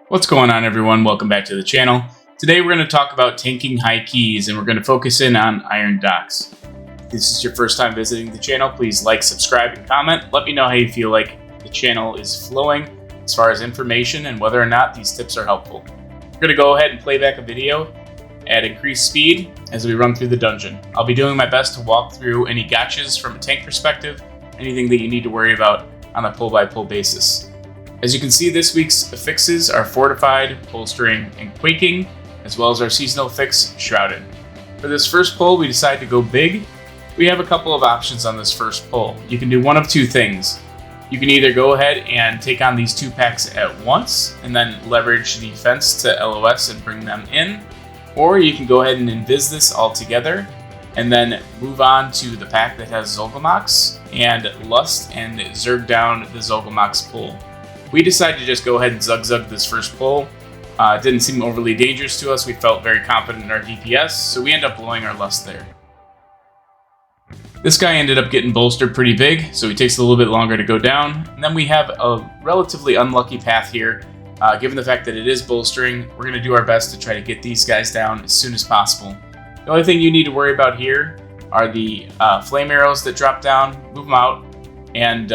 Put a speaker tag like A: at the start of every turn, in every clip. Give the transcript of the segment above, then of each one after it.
A: What's going on, everyone? Welcome back to the channel. Today we're going to talk about tanking high keys, and we're going to focus in on Iron Docks. If this is your first time visiting the channel, please like, subscribe, and comment. Let me know how you feel like the channel is flowing as far as information and whether or not these tips are helpful. We're going to go ahead and play back a video at increased speed as we run through the dungeon. I'll be doing my best to walk through any gotchas from a tank perspective, anything that you need to worry about on a pull-by-pull basis. As you can see, this week's affixes are Fortified, Bolstering, and Quaking, as well as our seasonal affix, Shrouded. For this first pull, we decided to go big. We have a couple of options on this first pull. You can do one of two things. You can either go ahead and take on these two packs at once, and then leverage the fence to LOS and bring them in, or you can go ahead and invis this all together, and then move on to the pack that has Zolgamox, and Lust and Zerg down the Zolgamox pull. We decided to just go ahead and zug this first pull. It didn't seem overly dangerous to us. We felt very confident in our DPS, so we ended up blowing our Lust there. This guy ended up getting bolstered pretty big, so he takes a little bit longer to go down. And then we have a relatively unlucky path here. Given the fact that it is bolstering, we're going to do our best to try to get these guys down as soon as possible. The only thing you need to worry about here are the flame arrows that drop down. Move them out, and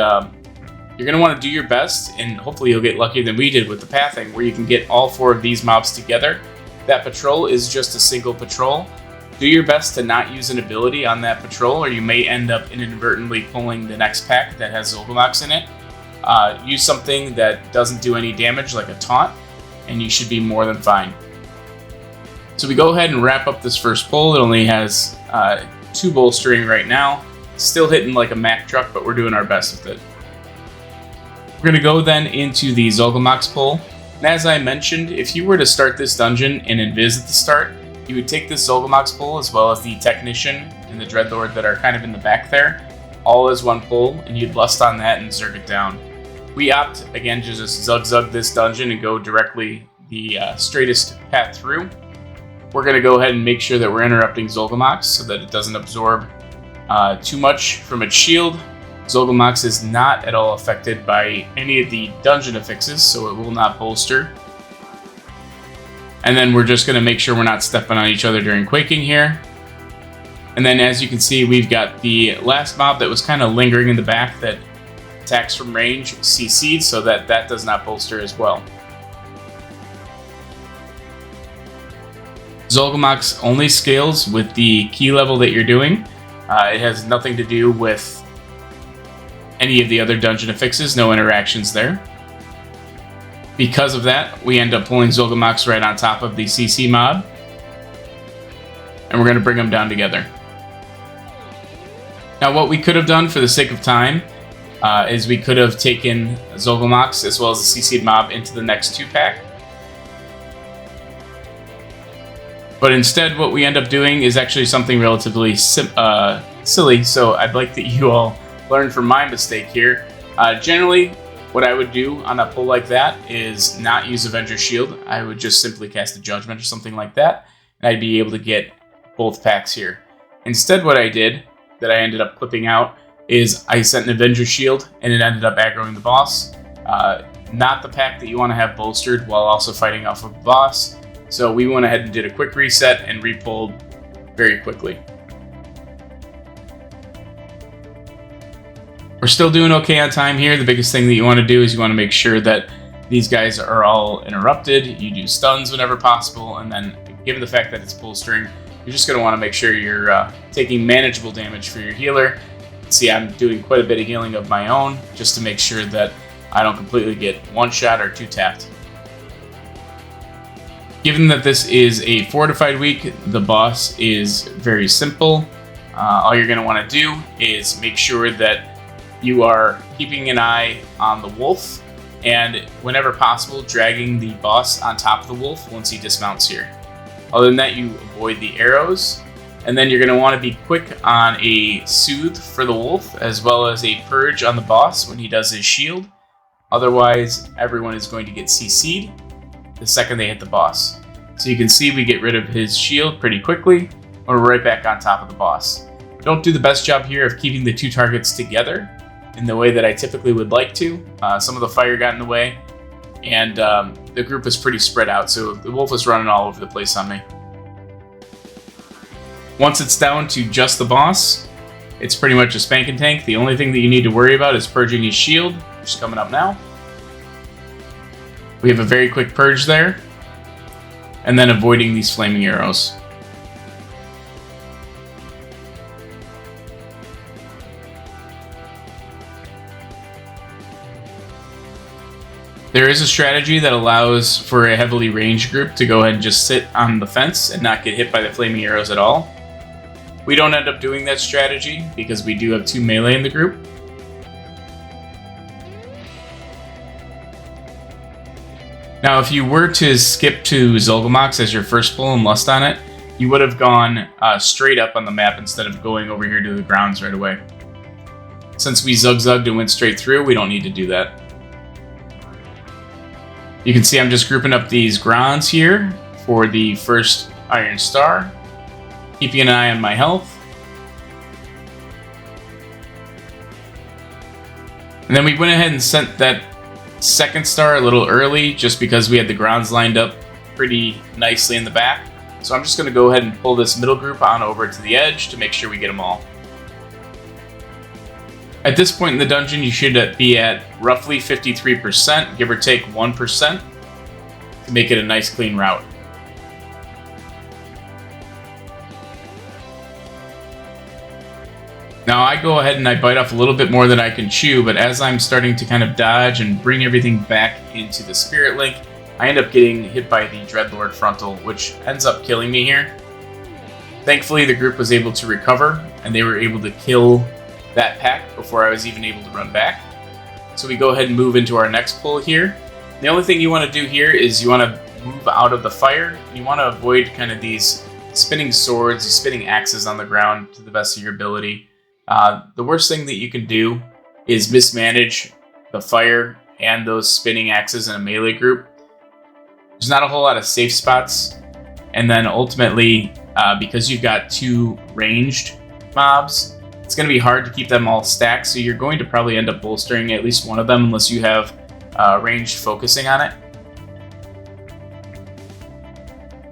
A: you're going to want to do your best, and hopefully you'll get luckier than we did with the pathing, where you can get all four of these mobs together. That patrol is just a single patrol. Do your best to not use an ability on that patrol, or you may end up inadvertently pulling the next pack that has Zolgamox in it. Use something that doesn't do any damage, like a taunt, and you should be more than fine. So we go ahead and wrap up this first pull. It only has 2 bolstering right now. Still hitting like a Mack truck, but we're doing our best with it. We're going to go then into the Zolgamox pull. And as I mentioned, if you were to start this dungeon and invis at the start, you would take this Zolgamox pull as well as the Technician and the Dreadlord that are kind of in the back there, all as one pull, and you'd Lust on that and Zerg it down. We opt, again, to just zug this dungeon and go directly the straightest path through. We're going to go ahead and make sure that we're interrupting Zolgamox so that it doesn't absorb too much from its shield. Zolgamox is not at all affected by any of the dungeon affixes, so it will not bolster. And then we're just going to make sure we're not stepping on each other during Quaking here. And then as you can see, we've got the last mob that was kind of lingering in the back that attacks from range CC'd, so that does not bolster as well. Zolgamox only scales with the key level that you're doing. It has nothing to do with any of the other dungeon affixes, no interactions there. Because of that, we end up pulling Zolgamox right on top of the CC mob, and we're going to bring them down together. Now, what we could have done for the sake of time is we could have taken Zolgamox as well as the CC'd mob into the next 2-pack. But instead, what we end up doing is actually something relatively silly, so I'd like that you all learn from my mistake here. Generally, what I would do on a pull like that is not use Avenger Shield. I would just simply cast a Judgment or something like that, and I'd be able to get both packs here. Instead, what I did, that I ended up clipping out, is I sent an Avenger Shield, and it ended up aggroing the boss. Not the pack that you want to have bolstered while also fighting off of the boss. So we went ahead and did a quick reset and repulled very quickly. We're still doing okay on time here. The biggest thing that you want to do is you want to make sure that these guys are all interrupted. You do stuns whenever possible, and then given the fact that it's bolstering, you're just going to want to make sure you're taking manageable damage for your healer. See, I'm doing quite a bit of healing of my own just to make sure that I don't completely get one-shot or 2-tapped. Given that this is a fortified week, the boss is very simple. All you're going to want to do is make sure that you are keeping an eye on the wolf, and whenever possible, dragging the boss on top of the wolf once he dismounts here. Other than that, you avoid the arrows, and then you're going to want to be quick on a soothe for the wolf, as well as a purge on the boss when he does his shield. Otherwise, everyone is going to get CC'd the second they hit the boss. So you can see we get rid of his shield pretty quickly, and we're right back on top of the boss. Don't do the best job here of keeping the 2 targets together in the way that I typically would like to. Some of the fire got in the way, and the group was pretty spread out, so the wolf was running all over the place on me. Once it's down to just the boss, it's pretty much a spank and tank. The only thing that you need to worry about is purging his shield, which is coming up now. We have a very quick purge there, and then avoiding these flaming arrows. There is a strategy that allows for a heavily ranged group to go ahead and just sit on the fence and not get hit by the flaming arrows at all. We don't end up doing that strategy because we do have 2 melee in the group. Now, if you were to skip to Zul'Gamox as your first pull and lust on it, you would have gone straight up on the map instead of going over here to the grounds right away. Since we zug-zugged and went straight through, we don't need to do that. You can see I'm just grouping up these Grons here for the first Iron Star, keeping an eye on my health. And then we went ahead and sent that second star a little early just because we had the Grons lined up pretty nicely in the back. So I'm just going to go ahead and pull this middle group on over to the edge to make sure we get them all. At this point in the dungeon, you should be at roughly 53%, give or take 1%, to make it a nice clean route. Now I go ahead and I bite off a little bit more than I can chew, but as I'm starting to kind of dodge and bring everything back into the Spirit Link, I end up getting hit by the Dreadlord Frontal, which ends up killing me here. Thankfully, the group was able to recover, and they were able to kill that pack before I was even able to run back. So we go ahead and move into our next pull here. The only thing you want to do here is you want to move out of the fire. You want to avoid kind of these spinning swords, these spinning axes on the ground to the best of your ability. The worst thing that you can do is mismanage the fire and those spinning axes in a melee group. There's not a whole lot of safe spots, and then ultimately, because you've got 2 ranged mobs, it's going to be hard to keep them all stacked, so you're going to probably end up bolstering at least one of them unless you have ranged focusing on it.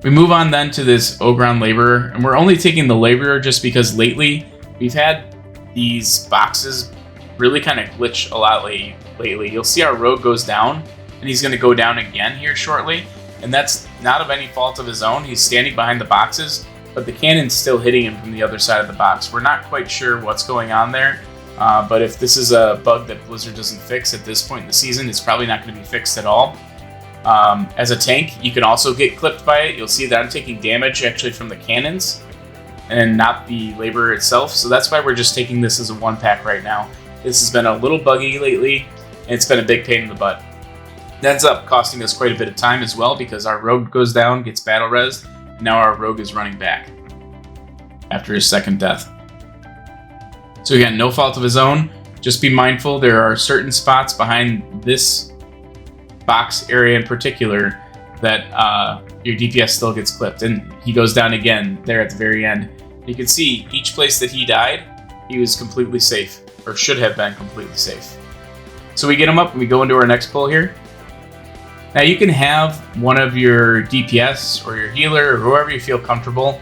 A: We move on then to this Ogron Laborer, and we're only taking the Laborer just because lately we've had these boxes really kind of glitch a lot lately. You'll see our rogue goes down, and he's going to go down again here shortly, and that's not of any fault of his own. He's standing behind the boxes, but the cannon's still hitting him from the other side of the box. We're not quite sure what's going on there, but if this is a bug that Blizzard doesn't fix at this point in the season, it's probably not going to be fixed at all. As a tank, you can also get clipped by it. You'll see that I'm taking damage actually from the cannons and not the Laborer itself, so that's why we're just taking this as a 1-pack right now. This has been a little buggy lately, and it's been a big pain in the butt. It ends up costing us quite a bit of time as well because our rogue goes down, gets battle rezzed, and now our rogue is running back after his second death. So again, no fault of his own. Just be mindful, there are certain spots behind this box area in particular that your DPS still gets clipped, and he goes down again there at the very end. You can see each place that he died, he was completely safe, or should have been completely safe. So we get him up and we go into our next pull here. Now you can have one of your DPS or your healer or whoever you feel comfortable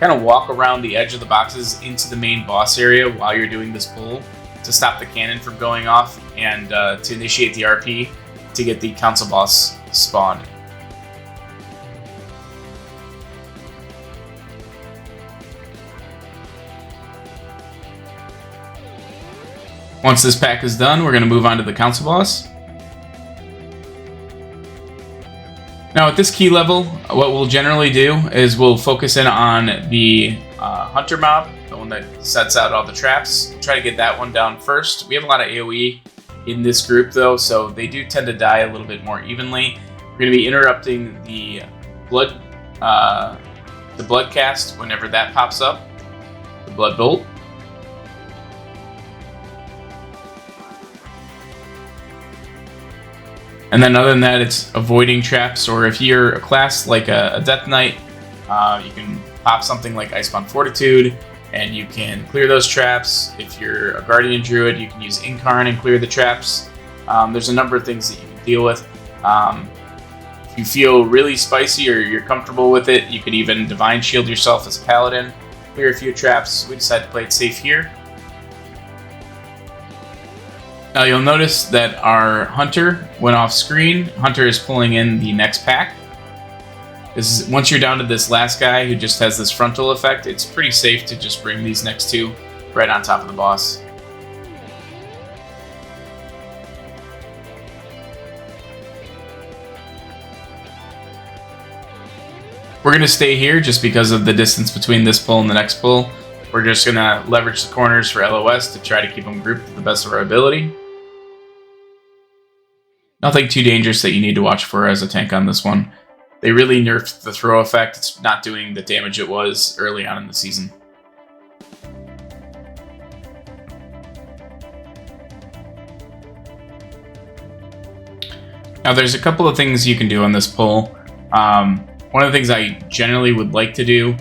A: kind of walk around the edge of the boxes into the main boss area while you're doing this pull to stop the cannon from going off and to initiate the RP to get the council boss spawned. Once this pack is done, we're going to move on to the council boss. Now at this key level, what we'll generally do is we'll focus in on the hunter mob, the one that sets out all the traps. Try to get that one down first. We have a lot of AoE in this group though, so they do tend to die a little bit more evenly. We're going to be interrupting the blood cast whenever that pops up, the blood bolt. And then other than that, it's avoiding traps, or if you're a class like a Death Knight, you can pop something like Icebound Fortitude, and you can clear those traps. If you're a Guardian Druid, you can use Incarn and clear the traps. There's a number of things that you can deal with. If you feel really spicy or you're comfortable with it, you could even Divine Shield yourself as a Paladin. Clear a few traps. We decided to play it safe here. Now you'll notice that our Hunter went off screen. Hunter is pulling in the next pack. This is, once you're down to this last guy who just has this frontal effect, it's pretty safe to just bring these next two right on top of the boss. We're going to stay here just because of the distance between this pull and the next pull. We're just going to leverage the corners for LOS to try to keep them grouped to the best of our ability. Nothing too dangerous that you need to watch for as a tank on this one. They really nerfed the throw effect. It's not doing the damage it was early on in the season. Now there's a couple of things you can do on this pull. One of the things I generally would like to do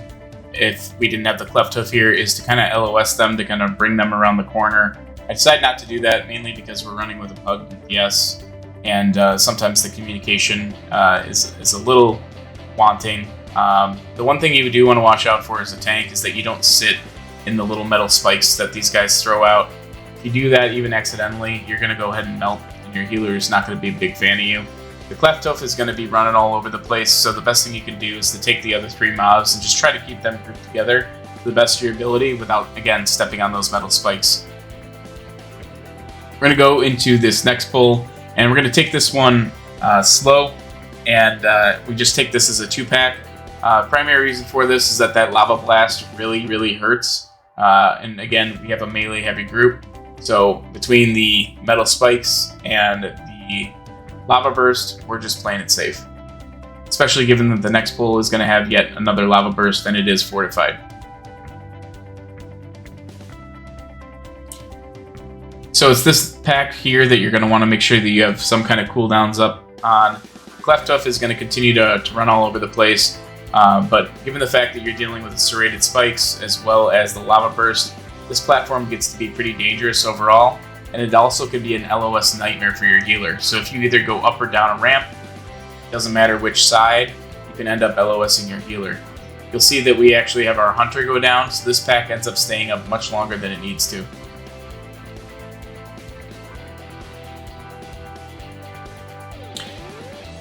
A: if we didn't have the cleft hoof here is to kind of LOS them, to kind of bring them around the corner. I decided not to do that mainly because we're running with a pug DPS. And sometimes the communication is a little wanting. The one thing you do want to watch out for as a tank is that you don't sit in the little metal spikes that these guys throw out. If you do that even accidentally, you're going to go ahead and melt, and your healer is not going to be a big fan of you. The cleft hoof is going to be running all over the place, so the best thing you can do is to take the other three mobs and just try to keep them grouped together to the best of your ability without, again, stepping on those metal spikes. We're going to go into this next pull. And we're going to take this one slow, and we just take this as a 2-pack. Primary reason for this is that Lava Blast really, really hurts. And again, we have a melee-heavy group. So between the metal spikes and the Lava Burst, we're just playing it safe. Especially given that the next pull is going to have yet another Lava Burst, and it is fortified. So it's this pack here that you're going to want to make sure that you have some kind of cooldowns up on. Cleft Hoof is going to continue to run all over the place, but given the fact that you're dealing with the serrated spikes as well as the lava burst, this platform gets to be pretty dangerous overall, and it also can be an LOS nightmare for your healer. So if you either go up or down a ramp, doesn't matter which side, you can end up LOSing your healer. You'll see that we actually have our Hunter go down, so this pack ends up staying up much longer than it needs to.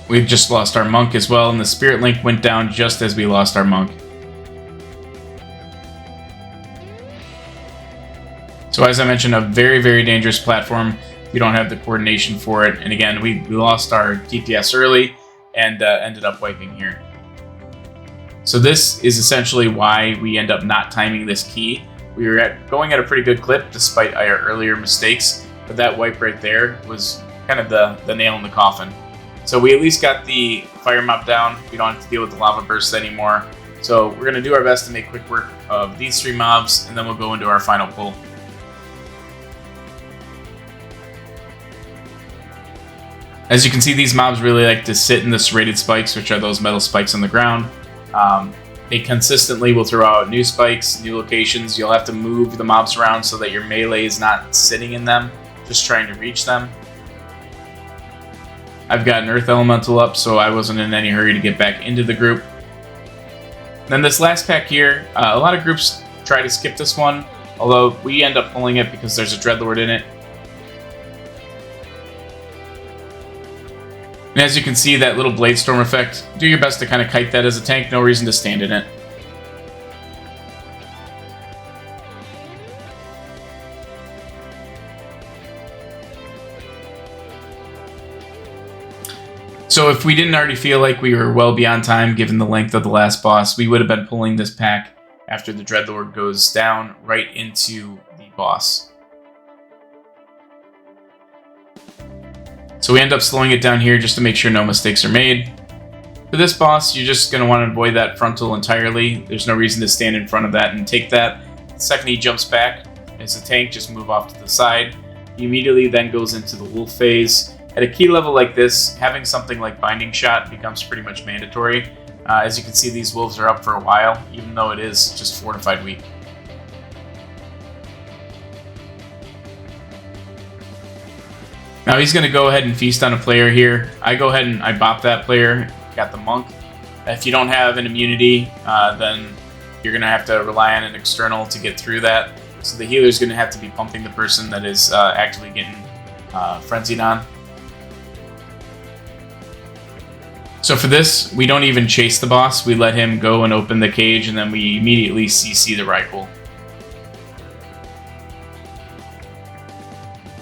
A: We've just lost our Monk as well, and the Spirit Link went down just as we lost our Monk. So as I mentioned, a very, very dangerous platform. We don't have the coordination for it. And again, we lost our DPS early and ended up wiping here. So this is essentially why we end up not timing this key. We were going at a pretty good clip despite our earlier mistakes, but that wipe right there was kind of the nail in the coffin. So we at least got the fire mob down. We don't have to deal with the lava bursts anymore. So we're going to do our best to make quick work of these three mobs, and then we'll go into our final pull. As you can see, these mobs really like to sit in the serrated spikes, which are those metal spikes on the ground. They consistently will throw out new spikes, new locations. You'll have to move the mobs around so that your melee is not sitting in them, just trying to reach them. I've got an Earth Elemental up, so I wasn't in any hurry to get back into the group. Then this last pack here, a lot of groups try to skip this one, although we end up pulling it because there's a Dreadlord in it. And as you can see, that little Blade Storm effect, do your best to kind of kite that as a tank, no reason to stand in it. So if we didn't already feel like we were well beyond time given the length of the last boss, we would have been pulling this pack after the Dreadlord goes down right into the boss. So we end up slowing it down here just to make sure no mistakes are made. For this boss, you're just going to want to avoid that frontal entirely. There's no reason to stand in front of that and take that. The second he jumps back as a tank, just move off to the side. He immediately then goes into the wolf phase. At a key level like this, having something like Binding Shot becomes pretty much mandatory. As you can see, these wolves are up for a while, even though it is just fortified weak. Now he's going to go ahead and feast on a player here. I go ahead and I bop that player got the monk. If you don't have an immunity, then you're going to have to rely on an external to get through that. So the healer is going to have to be pumping the person that is actively getting frenzied on. So for this, we don't even chase the boss. We let him go and open the cage, and then we immediately CC the Rifle.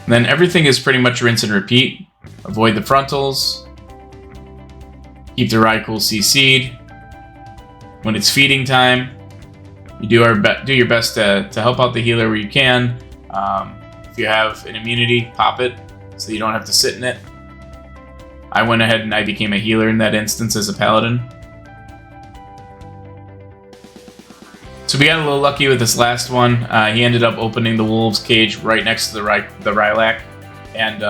A: Then everything is pretty much rinse and repeat. Avoid the frontals. Keep the Rifle CC'd. When it's feeding time, you do your best to help out the healer where you can. If you have an immunity, pop it so you don't have to sit in it. I went ahead and I became a healer in that instance as a paladin. So we got a little lucky with this last one. He ended up opening the wolves cage right next to the Rylak, and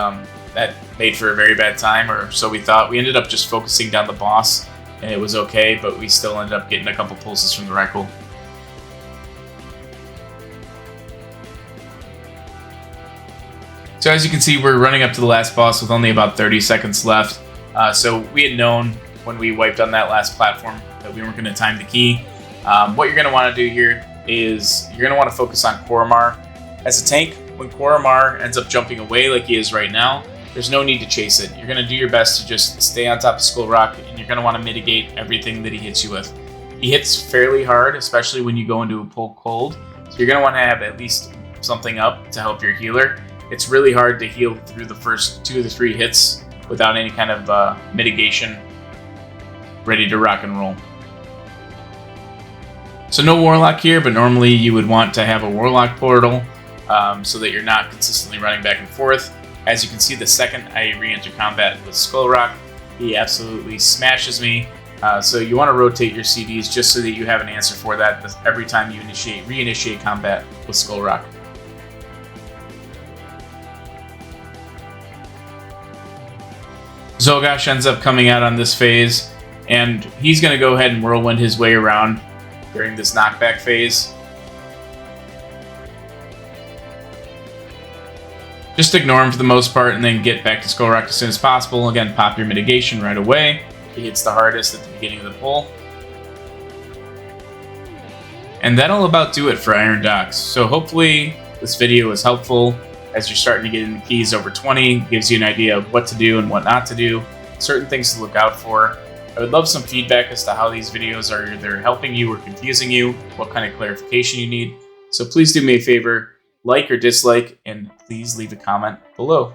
A: that made for a very bad time, or so we thought. We ended up just focusing down the boss, and it was okay, but we still ended up getting a couple pulses from the Rifle. So as you can see, we're running up to the last boss with only about 30 seconds left. So we had known when we wiped on that last platform that we weren't going to time the key. What you're going to want to do here is you're going to want to focus on Koromar. As a tank, when Koromar ends up jumping away like he is right now, there's no need to chase it. You're going to do your best to just stay on top of Skull Rock, and you're going to want to mitigate everything that he hits you with. He hits fairly hard, especially when you go into a pull cold. So you're going to want to have at least something up to help your healer. It's really hard to heal through the first 2 to 3 hits without any kind of mitigation, ready to rock and roll. So no Warlock here, but normally you would want to have a Warlock portal so that you're not consistently running back and forth. As you can see, the second I re-enter combat with Skull Rock, he absolutely smashes me. So you want to rotate your CDs just so that you have an answer for that every time you reinitiate combat with Skull Rock. Zolgash ends up coming out on this phase, and he's going to go ahead and whirlwind his way around during this knockback phase. Just ignore him for the most part and then get back to Skull Rock as soon as possible. Again, pop your mitigation right away. He hits the hardest at the beginning of the pull. And that'll about do it for Iron Docks. So hopefully this video was helpful as you're starting to get into keys over 20, gives you an idea of what to do and what not to do, certain things to look out for. I would love some feedback as to how these videos are either helping you or confusing you, what kind of clarification you need. So please do me a favor, like or dislike, and please leave a comment below.